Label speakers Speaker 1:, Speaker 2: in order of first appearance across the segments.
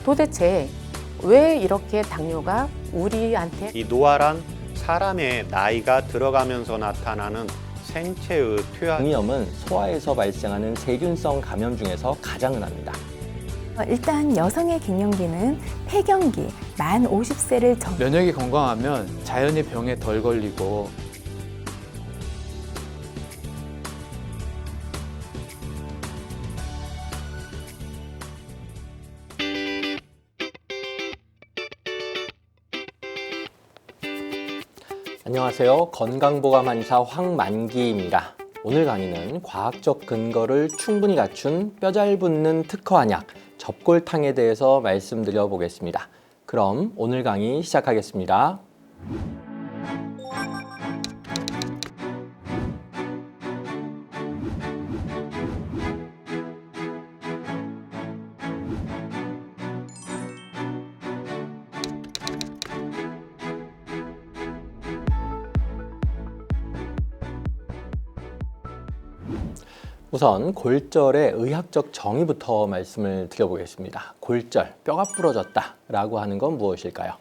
Speaker 1: 도대체 왜 이렇게 당뇨가 우리한테
Speaker 2: 이 노화란 사람의 나이가 들어가면서 나타나는 생체의 퇴화.
Speaker 3: 당위염은 소아에서 발생하는 세균성 감염 중에서 가장 흔합니다.
Speaker 4: 일단 여성의 갱년기는 폐경기, 만 50세를
Speaker 5: 면역이 건강하면 자연히 병에 덜 걸리고
Speaker 3: 안녕하세요. 건강보감 한의사 황만기입니다. 오늘 강의는 과학적 근거를 충분히 갖춘 뼈 잘 붙는 특허 한약 접골탕에 대해서 말씀드려 보겠습니다. 그럼 오늘 강의 시작하겠습니다. 우선 골절의 의학적 정의부터 말씀을 드려보겠습니다. 골절, 뼈가 부러졌다 라고 하는 건 무엇일까요?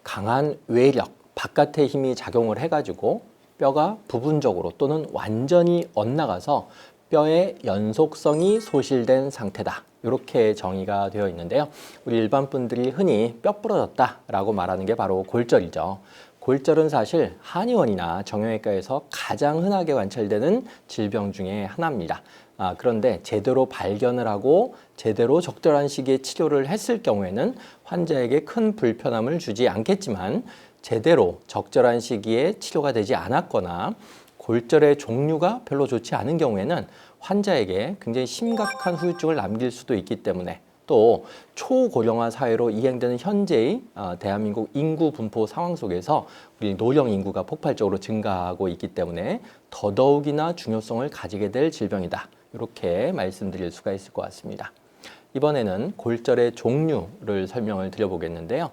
Speaker 3: 강한 외력, 바깥의 힘이 작용을 해가지고 뼈가 부분적으로 또는 완전히 엇나가서 뼈의 연속성이 소실된 상태다. 이렇게 정의가 되어 있는데요. 우리 일반 분들이 흔히 뼈 부러졌다 라고 말하는 게 바로 골절이죠. 골절은 사실 한의원이나 정형외과에서 가장 흔하게 관찰되는 질병 중에 하나입니다. 그런데 제대로 발견을 하고 제대로 적절한 시기에 치료를 했을 경우에는 환자에게 큰 불편함을 주지 않겠지만 제대로 적절한 시기에 치료가 되지 않았거나 골절의 종류가 별로 좋지 않은 경우에는 환자에게 굉장히 심각한 후유증을 남길 수도 있기 때문에 또 초고령화 사회로 이행되는 현재의 대한민국 인구 분포 상황 속에서 우리 노령 인구가 폭발적으로 증가하고 있기 때문에 더더욱이나 중요성을 가지게 될 질병이다. 이렇게 말씀드릴 수가 있을 것 같습니다. 이번에는 골절의 종류를 설명을 드려보겠는데요.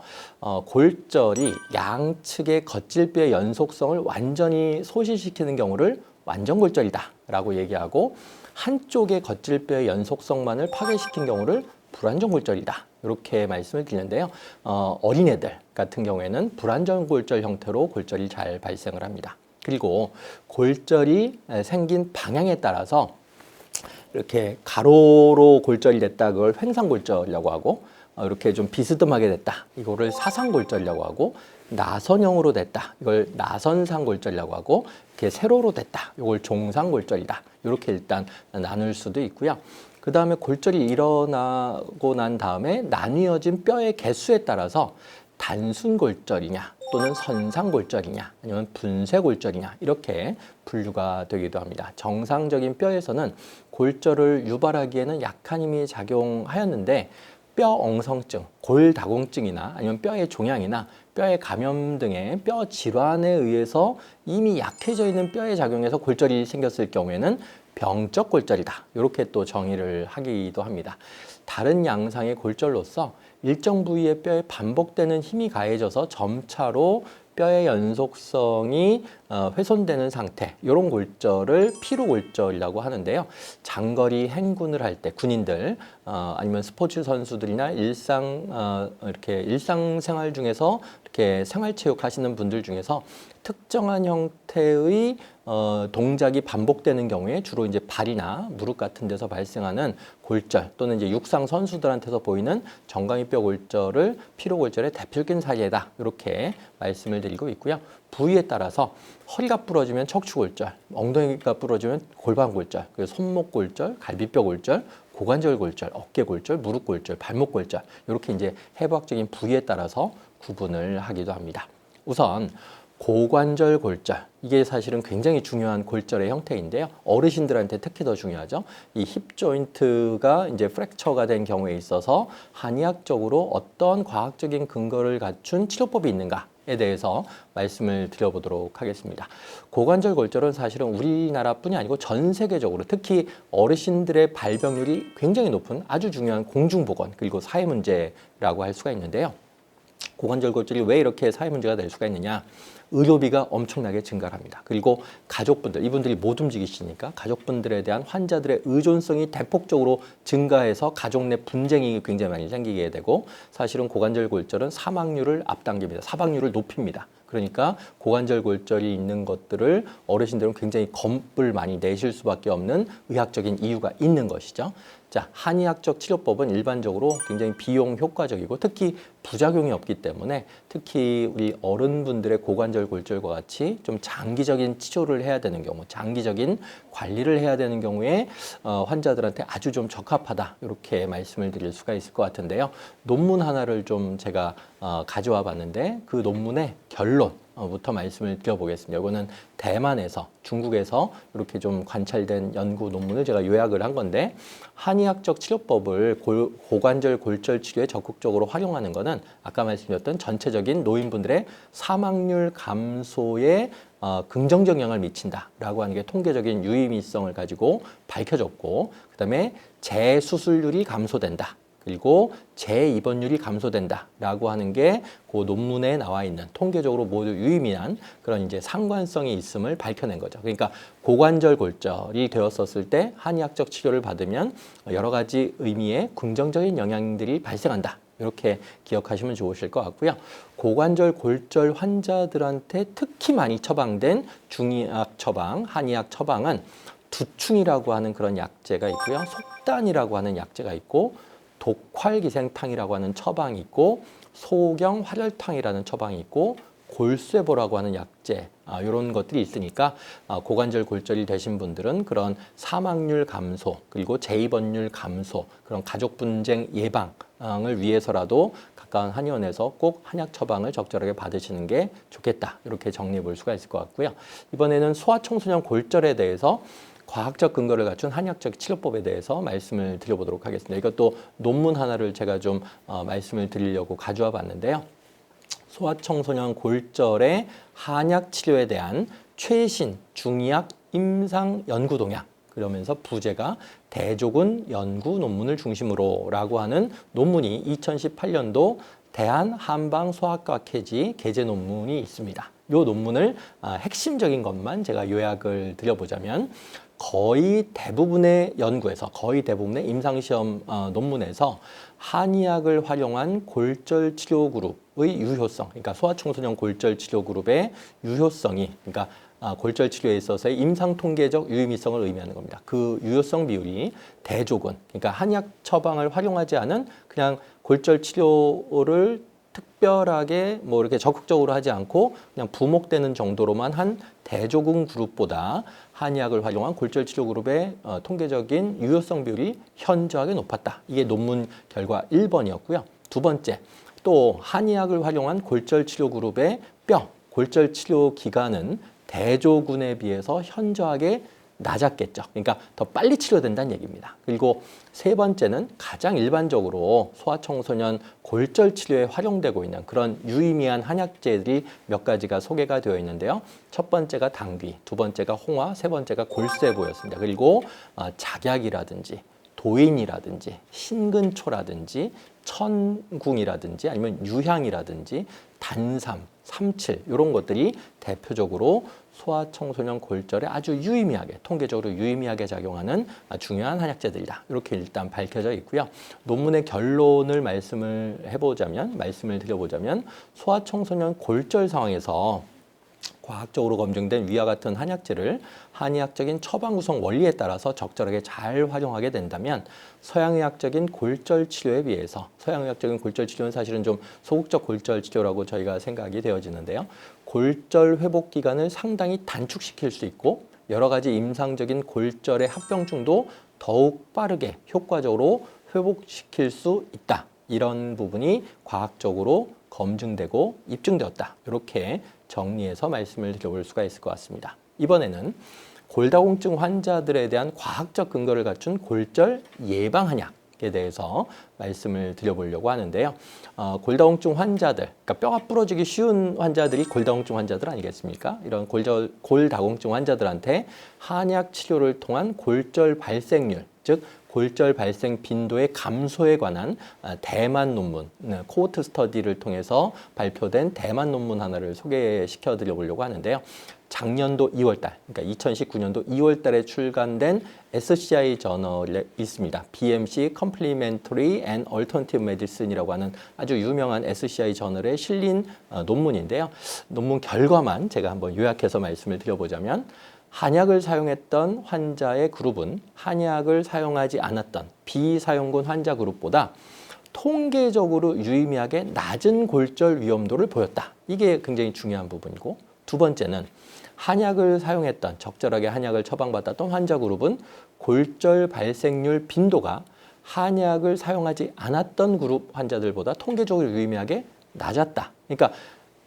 Speaker 3: 골절이 양측의 겉질뼈의 연속성을 완전히 소실시키는 경우를 완전골절이다 라고 얘기하고 한쪽의 겉질뼈의 연속성만을 파괴시킨 경우를 불완전골절이다 이렇게 말씀을 드리는데요. 어린애들 같은 경우에는 불완전골절 형태로 골절이 잘 발생을 합니다. 그리고 골절이 생긴 방향에 따라서 이렇게 가로로 골절이 됐다 그걸 횡상골절이라고 하고 이렇게 좀 비스듬하게 됐다 이거를 사상골절이라고 하고 나선형으로 됐다 이걸 나선상골절이라고 하고 이렇게 세로로 됐다 이걸 종상골절이다 이렇게 일단 나눌 수도 있고요. 그 다음에 골절이 일어나고 난 다음에 나뉘어진 뼈의 개수에 따라서 단순골절이냐 또는 선상골절이냐 아니면 분쇄골절이냐 이렇게 분류가 되기도 합니다. 정상적인 뼈에서는 골절을 유발하기에는 약한 힘이 작용하였는데 뼈 엉성증, 골다공증이나 아니면 뼈의 종양이나 뼈의 감염 등의 뼈 질환에 의해서 이미 약해져 있는 뼈에 작용해서 골절이 생겼을 경우에는 병적 골절이다. 이렇게 또 정의를 하기도 합니다. 다른 양상의 골절로서 일정 부위의 뼈에 반복되는 힘이 가해져서 점차로 뼈의 연속성이 훼손되는 상태 이런 골절을 피로골절이라고 하는데요. 장거리 행군을 할 때 군인들 아니면 스포츠 선수들이나 이렇게 일상생활 중에서 이렇게 생활체육 하시는 분들 중에서 특정한 형태의 동작이 반복되는 경우에 주로 이제 발이나 무릎 같은 데서 발생하는 골절 또는 이제 육상 선수들한테서 보이는 정강이뼈 골절을 피로골절의 대표적인 사례다 이렇게 말씀을 드리고 있고요. 부위에 따라서 허리가 부러지면 척추골절, 엉덩이가 부러지면 골반골절, 그리고 손목골절, 갈비뼈 골절, 고관절 골절, 어깨 골절, 무릎 골절, 발목 골절 이렇게 이제 해부학적인 부위에 따라서 구분을 하기도 합니다. 우선 고관절 골절, 이게 사실은 굉장히 중요한 골절의 형태인데요. 어르신들한테 특히 더 중요하죠. 이 힙 조인트가 이제 프랙처가 된 경우에 있어서 한의학적으로 어떤 과학적인 근거를 갖춘 치료법이 있는가에 대해서 말씀을 드려보도록 하겠습니다. 고관절 골절은 사실은 우리나라뿐이 아니고 전 세계적으로 특히 어르신들의 발병률이 굉장히 높은 아주 중요한 공중보건 그리고 사회 문제라고 할 수가 있는데요. 고관절 골절이 왜 이렇게 사회 문제가 될 수가 있느냐? 의료비가 엄청나게 증가를 합니다. 그리고 가족분들, 이분들이 못 움직이시니까 가족분들에 대한 환자들의 의존성이 대폭적으로 증가해서 가족 내 분쟁이 굉장히 많이 생기게 되고, 사실은 고관절 골절은 사망률을 앞당깁니다. 사망률을 높입니다. 그러니까 고관절 골절이 있는 것들을 어르신들은 굉장히 겁을 많이 내실 수밖에 없는 의학적인 이유가 있는 것이죠. 자, 한의학적 치료법은 일반적으로 굉장히 비용 효과적이고 특히 부작용이 없기 때문에 특히 우리 어른분들의 고관절 골절과 같이 좀 장기적인 치료를 해야 되는 경우, 장기적인 관리를 해야 되는 경우에 환자들한테 아주 좀 적합하다, 이렇게 말씀을 드릴 수가 있을 것 같은데요. 논문 하나를 좀 제가 가져와 봤는데 그 논문의 결론부터 말씀을 드려보겠습니다. 이거는 대만에서, 중국에서 이렇게 좀 관찰된 연구 논문을 제가 요약을 한 건데, 한의학적 치료법을 고관절 골절 치료에 적극적으로 활용하는 것은 아까 말씀드렸던 전체적인 노인분들의 사망률 감소에 긍정적 영향을 미친다라고 하는 게 통계적인 유의미성을 가지고 밝혀졌고, 그다음에 재수술률이 감소된다, 그리고 재입원율이 감소된다라고 하는 게 그 논문에 나와 있는 통계적으로 모두 유의미한 그런 이제 상관성이 있음을 밝혀낸 거죠. 그러니까 고관절 골절이 되었었을 때 한의학적 치료를 받으면 여러 가지 의미의 긍정적인 영향들이 발생한다, 이렇게 기억하시면 좋으실 것 같고요. 고관절 골절 환자들한테 특히 많이 처방된 중의학 처방, 한의학 처방은 두충이라고 하는 그런 약재가 있고요. 속단이라고 하는 약재가 있고, 독활기생탕이라고 하는 처방이 있고, 소경 활혈탕이라는 처방이 있고, 골쇠보라고 하는 약재, 이런 것들이 있으니까 고관절 골절이 되신 분들은 그런 사망률 감소, 그리고 재입원율 감소, 그런 가족 분쟁 예방을 위해서라도 가까운 한의원에서 꼭 한약 처방을 적절하게 받으시는 게 좋겠다, 이렇게 정리해 볼 수가 있을 것 같고요. 이번에는 소아청소년 골절에 대해서 과학적 근거를 갖춘 한의학적 치료법에 대해서 말씀을 드려보도록 하겠습니다. 이것도 논문 하나를 제가 좀 말씀을 드리려고 가져와 봤는데요. 소아청소년 골절의 한약 치료에 대한 최신 중의학 임상 연구 동향, 그러면서 부제가 대조군 연구 논문을 중심으로라고 하는 논문이 2018년도 대한한방소아과학회지 게재 논문이 있습니다. 이 논문을 핵심적인 것만 제가 요약을 드려보자면, 거의 대부분의 연구에서, 거의 대부분의 임상시험 논문에서 한의학을 활용한 골절 치료 그룹의 유효성, 그러니까 소아청소년 골절 치료 그룹의 유효성이, 그러니까 골절 치료에 있어서의 임상 통계적 유의미성을 의미하는 겁니다. 그 유효성 비율이 대조군, 그러니까 한의학 처방을 활용하지 않은 그냥 골절 치료를 특별하게 뭐 이렇게 적극적으로 하지 않고 그냥 부목되는 정도로만 한 대조군 그룹보다 한의학을 활용한 골절 치료 그룹의 통계적인 유효성 비율이 현저하게 높았다. 이게 논문 결과 1번이었고요. 두 번째, 또 한의학을 활용한 골절 치료 그룹의 골절 치료 기간은 대조군에 비해서 현저하게 낮았겠죠. 그러니까 더 빨리 치료된다는 얘기입니다. 그리고 세 번째는 가장 일반적으로 소아청소년 골절 치료에 활용되고 있는 그런 유의미한 한약재들이 몇 가지가 소개가 되어 있는데요. 첫 번째가 당귀, 두 번째가 홍화, 세 번째가 골쇠보였습니다. 그리고 작약이라든지 도인이라든지 신근초라든지 천궁이라든지 아니면 유향이라든지 단삼, 삼칠, 이런 것들이 대표적으로 소아청소년 골절에 아주 유의미하게, 통계적으로 유의미하게 작용하는 중요한 한약재들이다, 이렇게 일단 밝혀져 있고요. 논문의 결론을 말씀을 드려보자면 소아청소년 골절 상황에서 과학적으로 검증된 위와 같은 한약재를 한의학적인 처방 구성 원리에 따라서 적절하게 잘 활용하게 된다면 서양의학적인 골절 치료에 비해서, 서양의학적인 골절 치료는 사실은 좀 소극적 골절 치료라고 저희가 생각이 되어지는데요. 골절 회복 기간을 상당히 단축시킬 수 있고 여러 가지 임상적인 골절의 합병증도 더욱 빠르게 효과적으로 회복시킬 수 있다. 이런 부분이 과학적으로 검증되고 입증되었다. 이렇게 정리해서 말씀을 드려볼 수가 있을 것 같습니다. 이번에는 골다공증 환자들에 대한 과학적 근거를 갖춘 골절 예방 한약, 한약에 대해서 말씀을 드려보려고 하는데요. 골다공증 환자들, 그러니까 뼈가 부러지기 쉬운 환자들이 골다공증 환자들 아니겠습니까? 이런 골다공증 환자들한테 한약 치료를 통한 골절 발생률, 즉 골절 발생 빈도의 감소에 관한 대만 논문, 코호트 스터디를 통해서 발표된 대만 논문 하나를 소개시켜 드려보려고 하는데요. 작년도 2월달, 그러니까 2019년도 2월달에 출간된 SCI 저널에 있습니다. BMC Complementary and Alternative Medicine이라고 하는 아주 유명한 SCI 저널에 실린 논문인데요. 논문 결과만 제가 한번 요약해서 말씀을 드려보자면 한약을 사용했던 환자의 그룹은 한약을 사용하지 않았던 비사용군 환자 그룹보다 통계적으로 유의미하게 낮은 골절 위험도를 보였다. 이게 굉장히 중요한 부분이고, 두 번째는 한약을 사용했던, 적절하게 한약을 처방받았던 환자 그룹은 골절 발생률 빈도가 한약을 사용하지 않았던 그룹 환자들보다 통계적으로 유의미하게 낮았다. 그러니까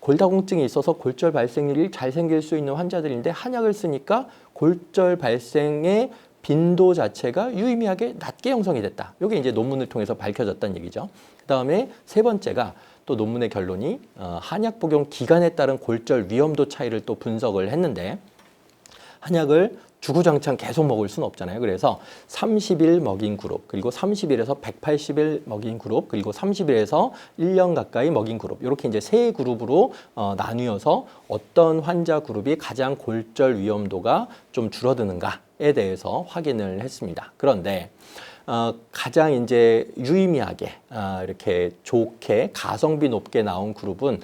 Speaker 3: 골다공증이 있어서 골절 발생률이 잘 생길 수 있는 환자들인데 한약을 쓰니까 골절 발생의 빈도 자체가 유의미하게 낮게 형성이 됐다. 이게 이제 논문을 통해서 밝혀졌다는 얘기죠. 그 다음에 세 번째가 또 논문의 결론이 한약 복용 기간에 따른 골절 위험도 차이를 또 분석을 했는데, 한약을 주구장창 계속 먹을 수는 없잖아요. 그래서 30일 먹인 그룹, 그리고 30일에서 180일 먹인 그룹, 그리고 30일에서 1년 가까이 먹인 그룹, 이렇게 이제 세 그룹으로 나뉘어서 어떤 환자 그룹이 가장 골절 위험도가 좀 줄어드는가에 대해서 확인을 했습니다. 그런데 가장 이제 유의미하게 이렇게 좋게 가성비 높게 나온 그룹은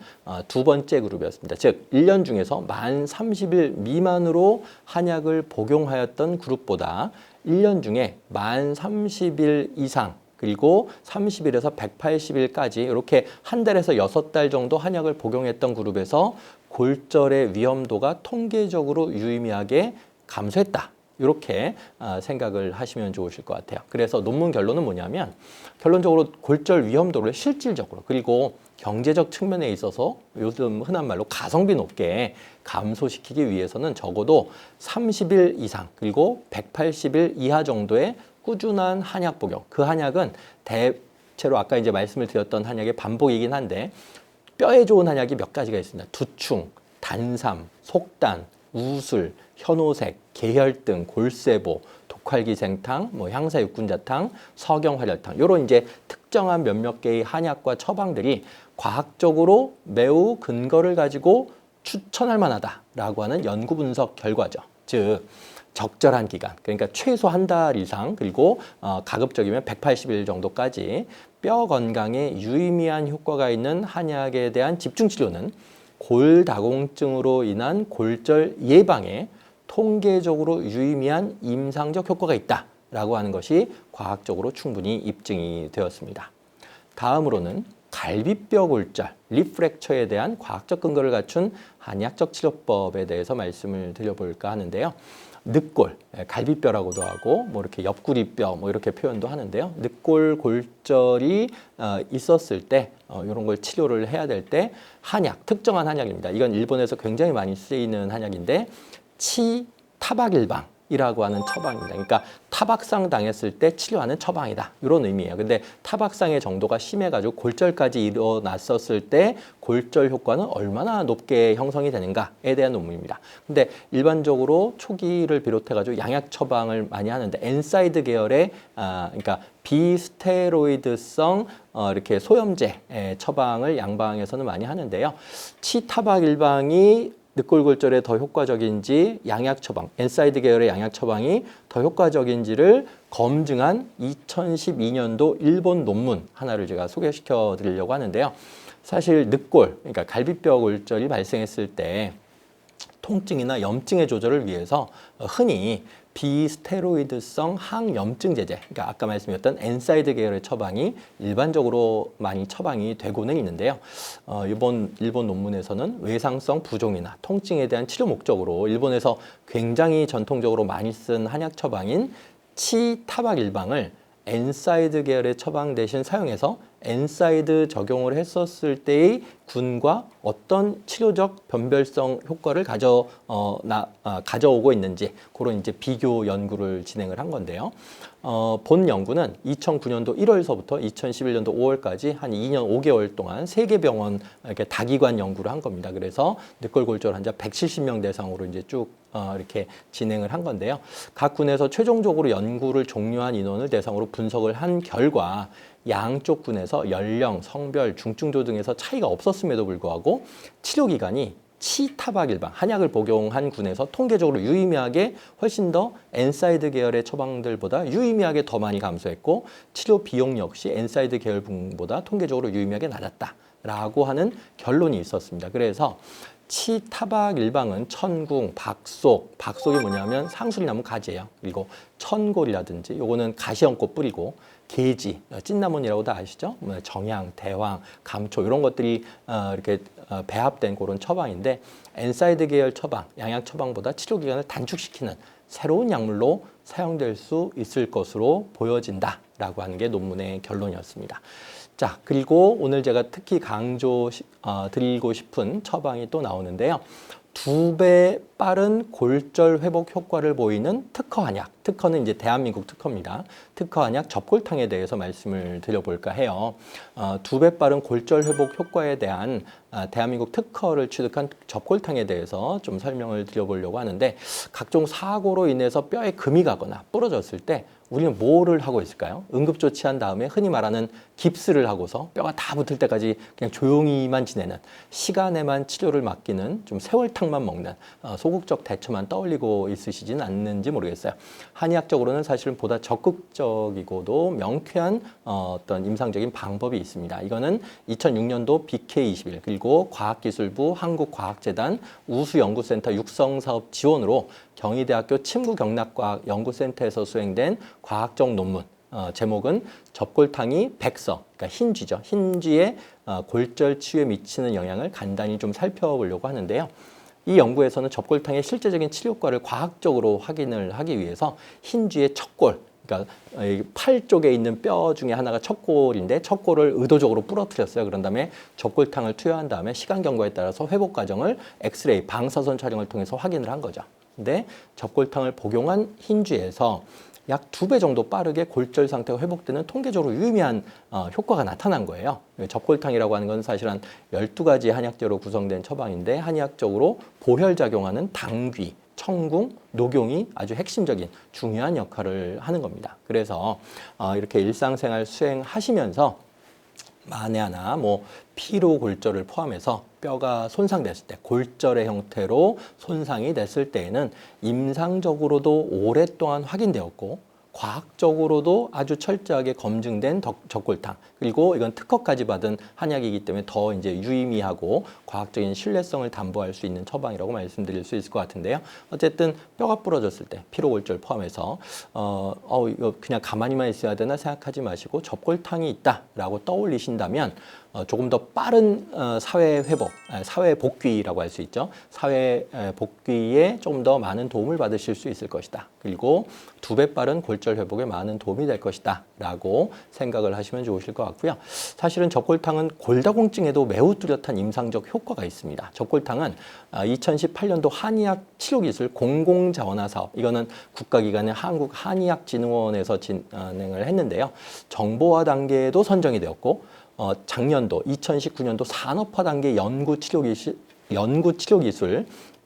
Speaker 3: 두 번째 그룹이었습니다. 즉 1년 중에서 만 30일 미만으로 한약을 복용하였던 그룹보다 1년 중에 만 30일 이상 그리고 30일에서 180일까지 이렇게 한 달에서 6달 정도 한약을 복용했던 그룹에서 골절의 위험도가 통계적으로 유의미하게 감소했다. 이렇게 생각을 하시면 좋으실 것 같아요. 그래서 논문 결론은 뭐냐면, 결론적으로 골절 위험도를 실질적으로 그리고 경제적 측면에 있어서 요즘 흔한 말로 가성비 높게 감소시키기 위해서는 적어도 30일 이상 그리고 180일 이하 정도의 꾸준한 한약 복용. 그 한약은 대체로 아까 이제 말씀을 드렸던 한약의 반복이긴 한데, 뼈에 좋은 한약이 몇 가지가 있습니다. 두충, 단삼, 속단, 우술, 현오색, 계혈등, 골세보, 독활기생탕, 향사육군자탕, 서경화혈탕, 이런 이제 특정한 몇몇 개의 한약과 처방들이 과학적으로 매우 근거를 가지고 추천할 만하다라고 하는 연구 분석 결과죠. 즉 적절한 기간, 그러니까 최소 한 달 이상, 그리고 가급적이면 180일 정도까지 뼈 건강에 유의미한 효과가 있는 한약에 대한 집중 치료는 골다공증으로 인한 골절 예방에 통계적으로 유의미한 임상적 효과가 있다라고 하는 것이 과학적으로 충분히 입증이 되었습니다. 다음으로는 갈비뼈 골절, 리프랙처에 대한 과학적 근거를 갖춘 한약적 치료법에 대해서 말씀을 드려볼까 하는데요. 늑골, 갈비뼈라고도 하고 이렇게 옆구리뼈 이렇게 표현도 하는데요. 늑골 골절이 있었을 때 이런 걸 치료를 해야 될 때 한약, 특정한 한약입니다. 이건 일본에서 굉장히 많이 쓰이는 한약인데 치타박일방이라고 하는 처방입니다. 그러니까 타박상 당했을 때 치료하는 처방이다, 이런 의미예요. 근데 타박상의 정도가 심해가지고 골절까지 일어났었을 때 골절 효과는 얼마나 높게 형성이 되는가에 대한 논문입니다. 근데 일반적으로 초기를 비롯해가지고 양약 처방을 많이 하는데, 엔사이드 계열의 그러니까 비스테로이드성 이렇게 소염제 처방을 양방에서는 많이 하는데요. 치타박일방이 늑골골절에 더 효과적인지, 양약 처방, 엔사이드 계열의 양약 처방이 더 효과적인지를 검증한 2012년도 일본 논문 하나를 제가 소개시켜 드리려고 하는데요. 사실 늑골, 그러니까 갈비뼈 골절이 발생했을 때 통증이나 염증의 조절을 위해서 흔히 비스테로이드성 항염증 제제, 그러니까 아까 말씀드렸던 엔사이드 계열의 처방이 일반적으로 많이 처방이 되고는 있는데요. 이번 일본 논문에서는 외상성 부종이나 통증에 대한 치료 목적으로 일본에서 굉장히 전통적으로 많이 쓴 한약 처방인 치타박일방을 엔사이드 계열의 처방 대신 사용해서 엔사이드 적용을 했었을 때의 균과 어떤 치료적 변별성 효과를 가져오고 있는지 그런 이제 비교 연구를 진행을 한 건데요. 본 연구는 2009년도 1월서부터 2011년도 5월까지 한 2년 5개월 동안 3개 병원 이렇게 다기관 연구를 한 겁니다. 그래서 늑골골절 환자 170명 대상으로 이제 쭉 이렇게 진행을 한 건데요. 각 군에서 최종적으로 연구를 종료한 인원을 대상으로 분석을 한 결과 양쪽 군에서 연령, 성별, 중증도 등에서 차이가 없었음에도 불구하고 치료 기간이 치타박 일방, 한약을 복용한 군에서 통계적으로 유의미하게 훨씬 더 엔사이드 계열의 처방들보다 유의미하게 더 많이 감소했고 치료 비용 역시 엔사이드 계열 분보다 통계적으로 유의미하게 낮았다라고 하는 결론이 있었습니다. 그래서 치타박 일방은 천궁, 박속이 뭐냐면 상술나무 가지예요. 그리고 천골이라든지 요거는 가시연꽃 뿌리고 게지, 찐나무니라고 다 아시죠? 정향, 대황, 감초 이런 것들이 이렇게 배합된 그런 처방인데 엔사이드 계열 처방, 양약 처방보다 치료 기간을 단축시키는 새로운 약물로 사용될 수 있을 것으로 보여진다라고 하는 게 논문의 결론이었습니다. 자, 그리고 오늘 제가 특히 드리고 싶은 처방이 또 나오는데요. 2배 빠른 골절 회복 효과를 보이는 특허 한약. 특허는 이제 대한민국 특허입니다. 특허 한약 접골탕에 대해서 말씀을 드려볼까 해요. 2배 빠른 골절 회복 효과에 대한 대한민국 특허를 취득한 접골탕에 대해서 좀 설명을 드려보려고 하는데 각종 사고로 인해서 뼈에 금이 가거나 부러졌을 때 우리는 뭐를 하고 있을까요? 응급조치한 다음에 흔히 말하는 깁스를 하고서 뼈가 다 붙을 때까지 그냥 조용히만 지내는 시간에만 치료를 맡기는 좀 세월탕만 먹는 소극적 대처만 떠올리고 있으시진 않는지 모르겠어요. 한의학적으로는 사실은 보다 적극적이고도 명쾌한 어떤 임상적인 방법이 있습니다. 이거는 2006년도 BK21 그리고 과학기술부 한국과학재단 우수연구센터 육성사업 지원으로 경희대학교 침구경락과학연구센터에서 수행된 과학적 논문 제목은 접골탕이 백서, 그러니까 흰쥐죠. 흰쥐의 골절 치유에 미치는 영향을 간단히 좀 살펴보려고 하는데요. 이 연구에서는 접골탕의 실제적인 치료 효과를 과학적으로 확인을 하기 위해서 흰쥐의 척골, 그러니까 팔 쪽에 있는 뼈 중에 하나가 척골인데 척골을 의도적으로 부러뜨렸어요. 그런 다음에 접골탕을 투여한 다음에 시간 경과에 따라서 회복 과정을 엑스레이, 방사선 촬영을 통해서 확인을 한 거죠. 근데 접골탕을 복용한 흰쥐에서 약 2배 정도 빠르게 골절 상태가 회복되는 통계적으로 유의미한 효과가 나타난 거예요. 접골탕이라고 하는 건 사실 한 12가지 한약재로 구성된 처방인데 한의학적으로 보혈작용하는 당귀, 청궁, 녹용이 아주 핵심적인 중요한 역할을 하는 겁니다. 그래서 이렇게 일상생활 수행하시면서 만에 하나 피로 골절을 포함해서 뼈가 손상됐을 때 골절의 형태로 손상이 됐을 때에는 임상적으로도 오랫동안 확인되었고 과학적으로도 아주 철저하게 검증된 접골탕 그리고 이건 특허까지 받은 한약이기 때문에 더 이제 유의미하고 과학적인 신뢰성을 담보할 수 있는 처방이라고 말씀드릴 수 있을 것 같은데요. 어쨌든 뼈가 부러졌을 때 피로골절 포함해서 이거 그냥 가만히만 있어야 되나 생각하지 마시고 접골탕이 있다라고 떠올리신다면 조금 더 빠른 사회 회복, 사회 복귀라고 할 수 있죠. 사회 복귀에 조금 더 많은 도움을 받으실 수 있을 것이다. 그리고 2배 빠른 골절 회복에 많은 도움이 될 것이다 라고 생각을 하시면 좋으실 것 같고요. 사실은 접골탕은 골다공증에도 매우 뚜렷한 임상적 효과가 있습니다. 접골탕은 2018년도 한의학 치료기술 공공자원화 사업, 이거는 국가기관의 한국한의학진흥원에서 진행을 했는데요. 정보화 단계에도 선정이 되었고 작년도 2019년도 산업화 단계 연구치료기술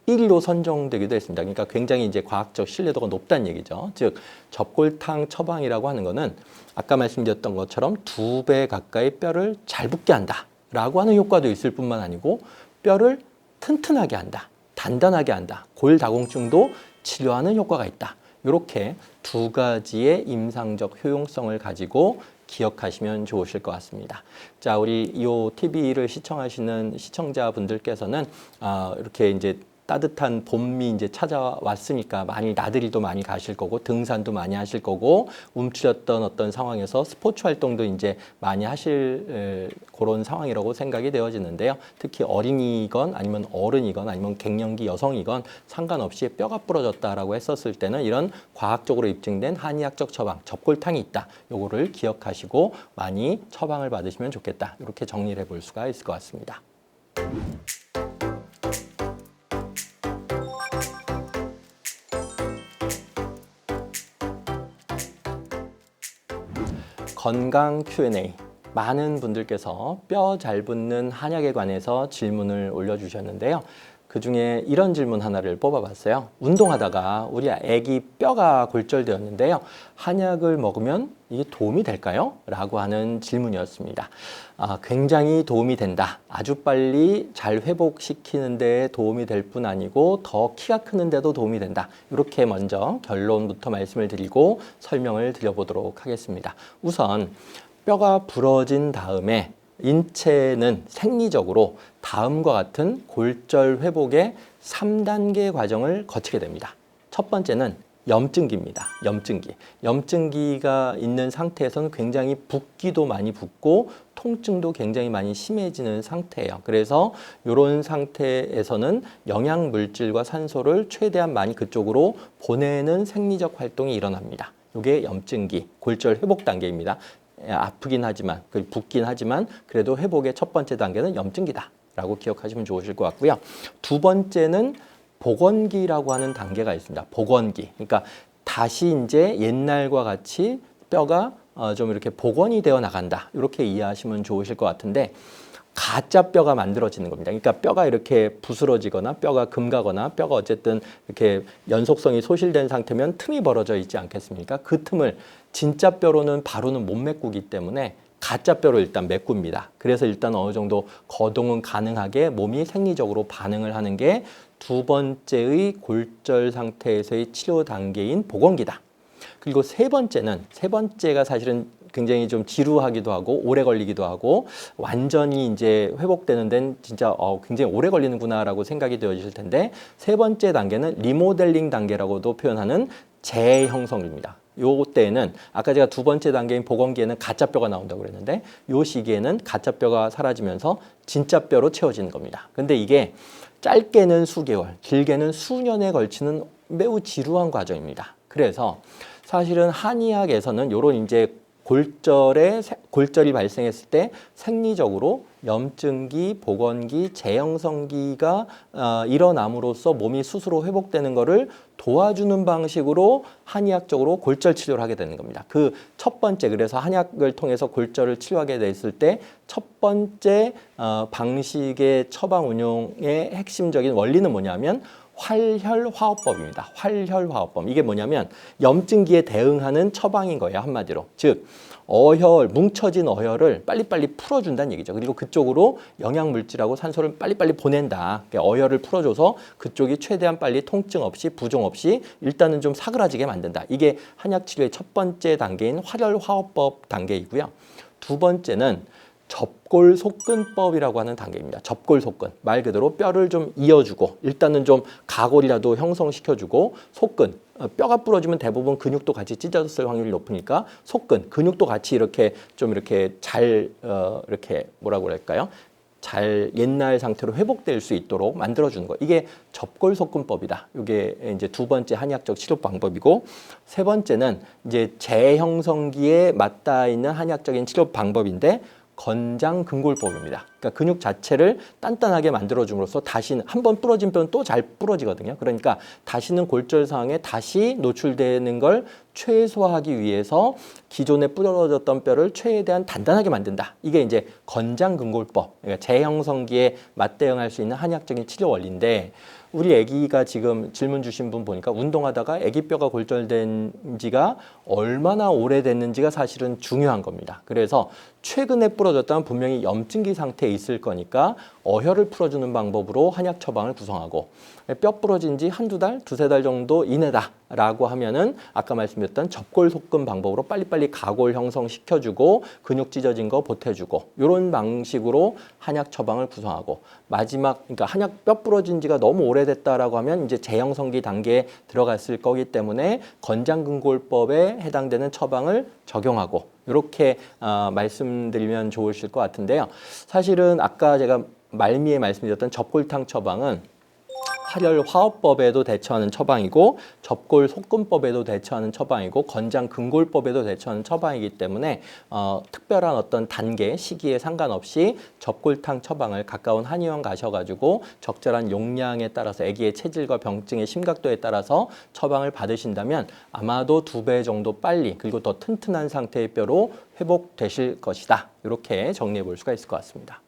Speaker 3: 1위로 선정되기도 했습니다. 그러니까 굉장히 이제 과학적 신뢰도가 높다는 얘기죠. 즉 접골탕 처방이라고 하는 거는 아까 말씀드렸던 것처럼 2배 가까이 뼈를 잘 붙게 한다라고 하는 효과도 있을 뿐만 아니고 뼈를 튼튼하게 한다, 단단하게 한다, 골다공증도 치료하는 효과가 있다. 이렇게 2가지의 임상적 효용성을 가지고 기억하시면 좋으실 것 같습니다. 자, 우리 이 TV를 시청하시는 시청자분들께서는 이렇게 이제 따뜻한 봄이 이제 찾아왔으니까 많이 나들이도 많이 가실 거고 등산도 많이 하실 거고 움츠렸던 어떤 상황에서 스포츠 활동도 이제 많이 하실 그런 상황이라고 생각이 되어지는데요. 특히 어린이건 아니면 어른이건 아니면 갱년기 여성이건 상관없이 뼈가 부러졌다라고 했었을 때는 이런 과학적으로 입증된 한의학적 처방, 접골탕이 있다. 요거를 기억하시고 많이 처방을 받으시면 좋겠다. 이렇게 정리를 해볼 수가 있을 것 같습니다. 건강 Q&A. 많은 분들께서 뼈 잘 붙는 한약에 관해서 질문을 올려주셨는데요. 그중에 이런 질문 하나를 뽑아봤어요. 운동하다가 우리 아기 뼈가 골절되었는데요. 한약을 먹으면 이게 도움이 될까요? 라고 하는 질문이었습니다. 굉장히 도움이 된다. 아주 빨리 잘 회복시키는 데 도움이 될 뿐 아니고 더 키가 크는 데도 도움이 된다. 이렇게 먼저 결론부터 말씀을 드리고 설명을 드려보도록 하겠습니다. 우선 뼈가 부러진 다음에 인체는 생리적으로 다음과 같은 골절 회복의 3단계 과정을 거치게 됩니다. 첫 번째는 염증기입니다. 염증기가 있는 상태에서는 굉장히 붓기도 많이 붓고 통증도 굉장히 많이 심해지는 상태예요. 그래서 이런 상태에서는 영양 물질과 산소를 최대한 많이 그쪽으로 보내는 생리적 활동이 일어납니다. 이게 염증기, 골절 회복 단계입니다. 아프긴 하지만, 붓긴 하지만 그래도 회복의 첫 번째 단계는 염증기다 라고 기억하시면 좋으실 것 같고요. 두 번째는 복원기라고 하는 단계가 있습니다. 복원기. 그러니까 다시 이제 옛날과 같이 뼈가 좀 이렇게 복원이 되어 나간다. 이렇게 이해하시면 좋으실 것 같은데 가짜 뼈가 만들어지는 겁니다. 그러니까 뼈가 이렇게 부스러지거나 뼈가 금가거나 뼈가 어쨌든 이렇게 연속성이 소실된 상태면 틈이 벌어져 있지 않겠습니까? 그 틈을 진짜 뼈로는 바로는 못 메꾸기 때문에 가짜 뼈로 일단 메꿉니다. 그래서 일단 어느 정도 거동은 가능하게 몸이 생리적으로 반응을 하는 게 두 번째의 골절 상태에서의 치료 단계인 복원기다. 그리고 세 번째가 사실은 굉장히 좀 지루하기도 하고 오래 걸리기도 하고 완전히 이제 회복되는 데는 진짜 굉장히 오래 걸리는구나라고 생각이 되어지실 텐데 세 번째 단계는 리모델링 단계라고도 표현하는 재형성입니다. 요 때는 아까 제가 두 번째 단계인 복원기에는 가짜 뼈가 나온다고 그랬는데 요 시기에는 가짜 뼈가 사라지면서 진짜 뼈로 채워지는 겁니다. 근데 이게 짧게는 수개월, 길게는 수년에 걸치는 매우 지루한 과정입니다. 그래서 사실은 한의학에서는 요런 이제 골절이 발생했을 때 생리적으로 염증기, 복원기, 재형성기가 일어남으로써 몸이 스스로 회복되는 것을 도와주는 방식으로 한의학적으로 골절 치료를 하게 되는 겁니다. 그 첫 번째, 그래서 한의학을 통해서 골절을 치료하게 됐을 때 첫 번째 방식의 처방 운용의 핵심적인 원리는 뭐냐면 활혈화업법입니다. 활혈화업법. 이게 뭐냐면 염증기에 대응하는 처방인 거예요. 한마디로. 즉 뭉쳐진 어혈을 빨리빨리 풀어준다는 얘기죠. 그리고 그쪽으로 영양물질하고 산소를 빨리빨리 보낸다. 어혈을 풀어줘서 그쪽이 최대한 빨리 통증 없이 부종 없이 일단은 좀 사그라지게 만든다. 이게 한약치료의 첫 번째 단계인 활혈화업법 단계이고요. 두 번째는 접골속근법이라고 하는 단계입니다. 접골속근. 말 그대로 뼈를 좀 이어주고 일단은 좀 가골이라도 형성시켜주고 속근. 뼈가 부러지면 대부분 근육도 같이 찢어졌을 확률이 높으니까 속근, 근육도 같이 이렇게 좀 이렇게 잘 이렇게 뭐라고 그럴까요? 잘 옛날 상태로 회복될 수 있도록 만들어주는 거. 이게 접골속근법이다. 이게 이제 두 번째 한의학적 치료 방법이고 세 번째는 이제 재형성기에 맞닿아 있는 한의학적인 치료 방법인데 건장근골법입니다. 그러니까 근육 자체를 단단하게 만들어줌으로써 다시는 한번 부러진 뼈는 또 잘 부러지거든요. 그러니까 다시는 골절 상황에 다시 노출되는 걸 최소화하기 위해서 기존에 부러졌던 뼈를 최대한 단단하게 만든다. 이게 이제 건장근골법, 그러니까 재형성기에 맞대응할 수 있는 한의학적인 치료 원리인데 우리 아기가 지금 질문 주신 분 보니까 운동하다가 아기 뼈가 골절된 지가 얼마나 오래됐는지가 사실은 중요한 겁니다. 그래서 최근에 부러졌다면 분명히 염증기 상태에 있을 거니까 어혈을 풀어주는 방법으로 한약 처방을 구성하고 뼈 부러진 지 한두 달, 두세 달 정도 이내다. 라고 하면은 아까 말씀드렸던 접골속금 방법으로 빨리빨리 가골 형성시켜주고 근육 찢어진 거 보태주고 이런 방식으로 한약 처방을 구성하고 마지막 그러니까 한약 뼈 부러진 지가 너무 오래됐다라고 하면 이제 재형성기 단계에 들어갔을 거기 때문에 건장근골법에 해당되는 처방을 적용하고 이렇게 말씀드리면 좋으실 것 같은데요. 사실은 아까 제가 말미에 말씀드렸던 접골탕 처방은 활혈화업법에도 대처하는 처방이고 접골속금법에도 대처하는 처방이고 건장근골법에도 대처하는 처방이기 때문에 특별한 어떤 단계, 시기에 상관없이 접골탕 처방을 가까운 한의원 가셔가지고 적절한 용량에 따라서 아기의 체질과 병증의 심각도에 따라서 처방을 받으신다면 아마도 2배 정도 빨리 그리고 더 튼튼한 상태의 뼈로 회복되실 것이다. 이렇게 정리해 볼 수가 있을 것 같습니다.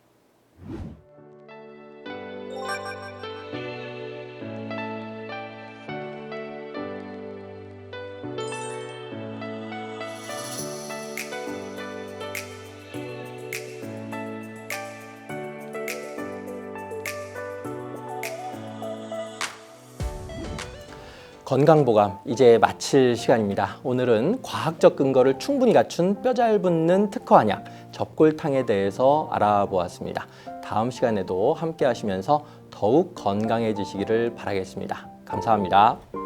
Speaker 3: 건강보감 이제 마칠 시간입니다. 오늘은 과학적 근거를 충분히 갖춘 뼈 잘 붙는 특허 한약 접골탕에 대해서 알아보았습니다. 다음 시간에도 함께 하시면서 더욱 건강해지시기를 바라겠습니다. 감사합니다.